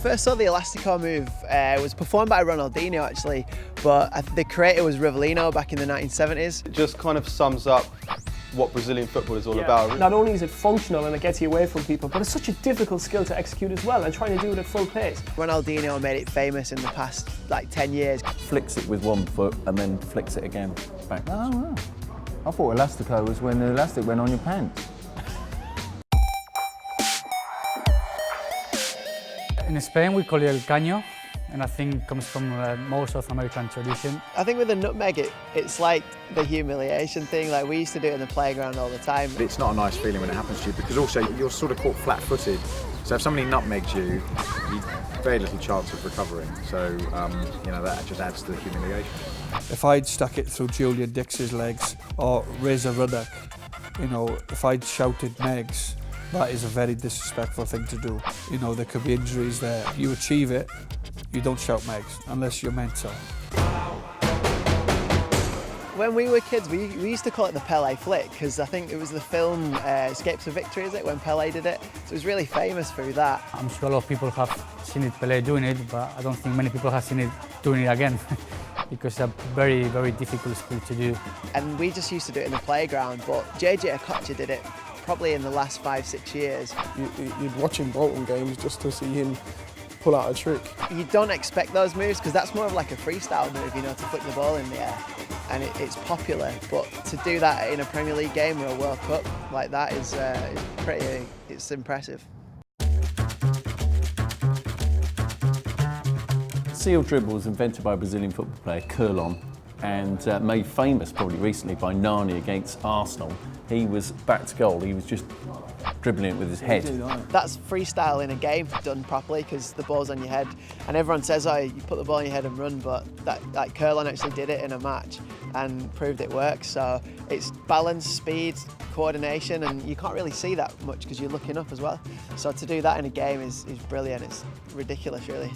first saw the Elastico move, it was performed by Ronaldinho actually, but the creator was Rivellino back in the 1970s. It just kind of sums up what Brazilian football is all about. Really. Not only is it functional and it gets you away from people, but it's such a difficult skill to execute as well, and trying to do it at full pace. Ronaldinho made it famous in the past like 10 years. Flicks it with one foot and then flicks it again back. Oh, wow. I thought Elastico was when the elastic went on your pants. In Spain we call it el caño, and I think it comes from more South American tradition. I think with the nutmeg, it's like the humiliation thing. Like we used to do it in the playground all the time. It's not a nice feeling when it happens to you, because also you're sort of caught flat-footed. So if somebody nutmegs you, very little chance of recovering. So you know, that just adds to the humiliation. If I'd stuck it through Julian Dix's legs or Razor Ruddock, you know, if I'd shouted Megs, that is a very disrespectful thing to do. You know, there could be injuries there. You achieve it, you don't shout Megs unless you're meant to. When we were kids, we used to call it the Pelé flick, because I think it was the film Escapes of Victory, is it, when Pelé did it? So it was really famous through that. I'm sure a lot of people have seen it, Pelé doing it, but I don't think many people have seen it doing it again. Because it's a very, very difficult skill to do. And we just used to do it in the playground, but JJ Okocha did it probably in the last 5-6 years. You'd watch him Bolton games just to see him pull out a trick. You don't expect those moves, because that's more of like a freestyle move, you know, to flick the ball in the air. And it's popular, but to do that in a Premier League game or a World Cup like that is it's impressive. Seal dribble was invented by a Brazilian football player, Curlon, and made famous probably recently by Nani against Arsenal. He was back to goal, he was just dribbling it with his head. That's freestyle in a game done properly, because the ball's on your head, and everyone says, oh, you put the ball on your head and run, but like Curlon actually did it in a match and proved it works. So it's balance, speed, coordination, and you can't really see that much because you're looking up as well. So to do that in a game is brilliant. It's ridiculous, really.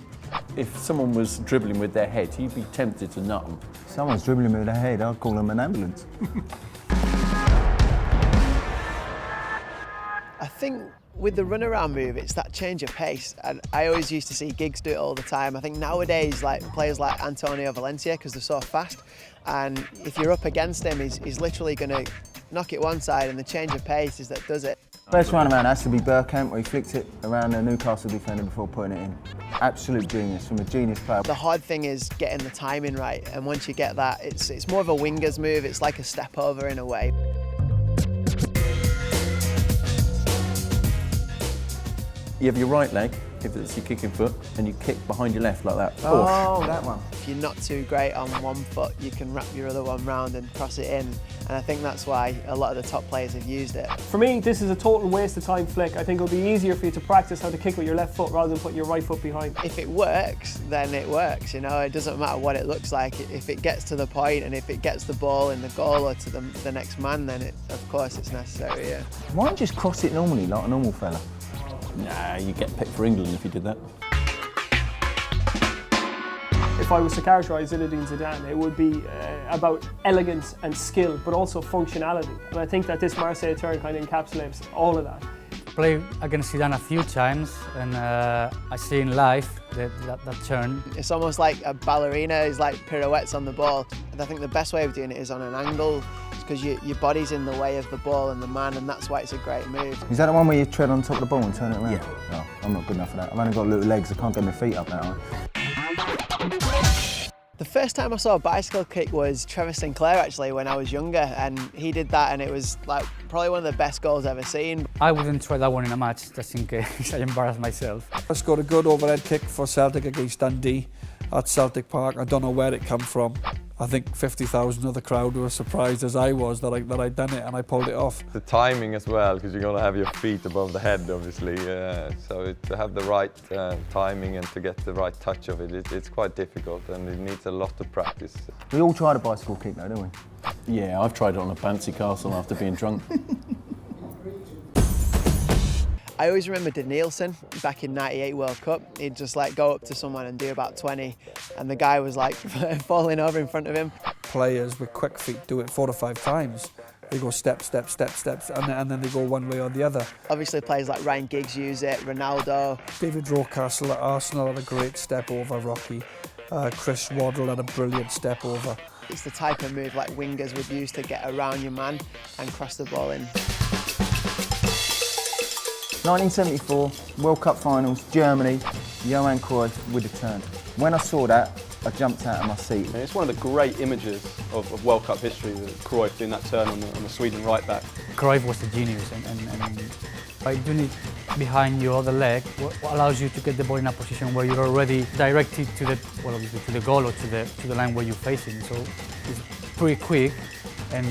If someone was dribbling with their head, you'd be tempted to nut them. If someone's dribbling with their head, I'd call them an ambulance. I think with the runaround move, it's that change of pace. And I always used to see Giggs do it all the time. I think nowadays, like players like Antonio Valencia, because they're so fast, and if you're up against him, he's literally going to knock it one side, and the change of pace is that does it. First roundabout has to be Bergkamp, where he flicked it around the Newcastle defender before putting it in. Absolute genius, from a genius player. The hard thing is getting the timing right, and once you get that, it's more of a winger's move. It's like a step over in a way. You have your right leg, if it's your kicking foot, and you kick behind your left like that. Oh, that one. If you're not too great on one foot, you can wrap your other one round and cross it in. And I think that's why a lot of the top players have used it. For me, this is a total waste of time flick. I think it'll be easier for you to practice how to kick with your left foot rather than putting your right foot behind. If it works, then it works, you know. It doesn't matter what it looks like. If it gets to the point and if it gets the ball in the goal or to the next man, then of course it's necessary, yeah. Why don't you just cross it normally, like a normal fella? Nah, you get picked for England if you did that. If I was to characterise Zinedine Zidane, it would be about elegance and skill, but also functionality. And I think that this Marseille turn kind of encapsulates all of that. Played against Zidane a few times, and I see in live that turn. It's almost like a ballerina is like pirouettes on the ball. And I think the best way of doing it is on an angle, because your body's in the way of the ball and the man, and that's why it's a great move. Is that the one where you tread on top of the ball and turn it around? Yeah. No, I'm not good enough for that. I've only got little legs, I can't get my feet up now. The first time I saw a bicycle kick was Trevor Sinclair, actually, when I was younger, and he did that, and it was like probably one of the best goals I've ever seen. I wouldn't try that one in a match, just in case I embarrass myself. I scored a good overhead kick for Celtic against Dundee at Celtic Park. I don't know where it come from. I think 50,000 of the crowd were as surprised as I was that I'd done it, and I pulled it off. The timing as well, because you're going to have your feet above the head, obviously. So to have the right timing and to get the right touch of it, it's quite difficult, and it needs a lot of practice. We all tried a bicycle kick though, don't we? Yeah, I've tried it on a bouncy castle after being drunk. I always remember Danielson back in '98 World Cup. He'd just like go up to someone and do about 20, and the guy was like falling over in front of him. Players with quick feet do it 4 to 5 times, They go step, step, step, steps, and then they go one way or the other. Obviously players like Ryan Giggs use it, Ronaldo. David Rocastle at Arsenal had a great step over Rocky. Chris Waddle had a brilliant step over. It's the type of move like wingers would use to get around your man and cross the ball in. 1974, World Cup finals, Germany, Johan Cruyff with a turn. When I saw that, I jumped out of my seat. It's one of the great images of World Cup history, Cruyff doing that turn on the Sweden right back. Cruyff was a genius, and by doing it behind your other leg, what allows you to get the ball in a position where you're already directed to the, well, obviously to the goal or to the line where you're facing. So it's pretty quick and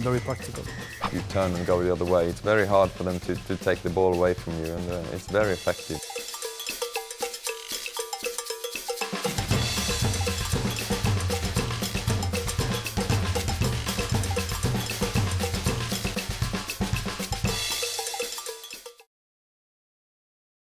very practical. You turn and go the other way. It's very hard for them to take the ball away from you, and it's very effective.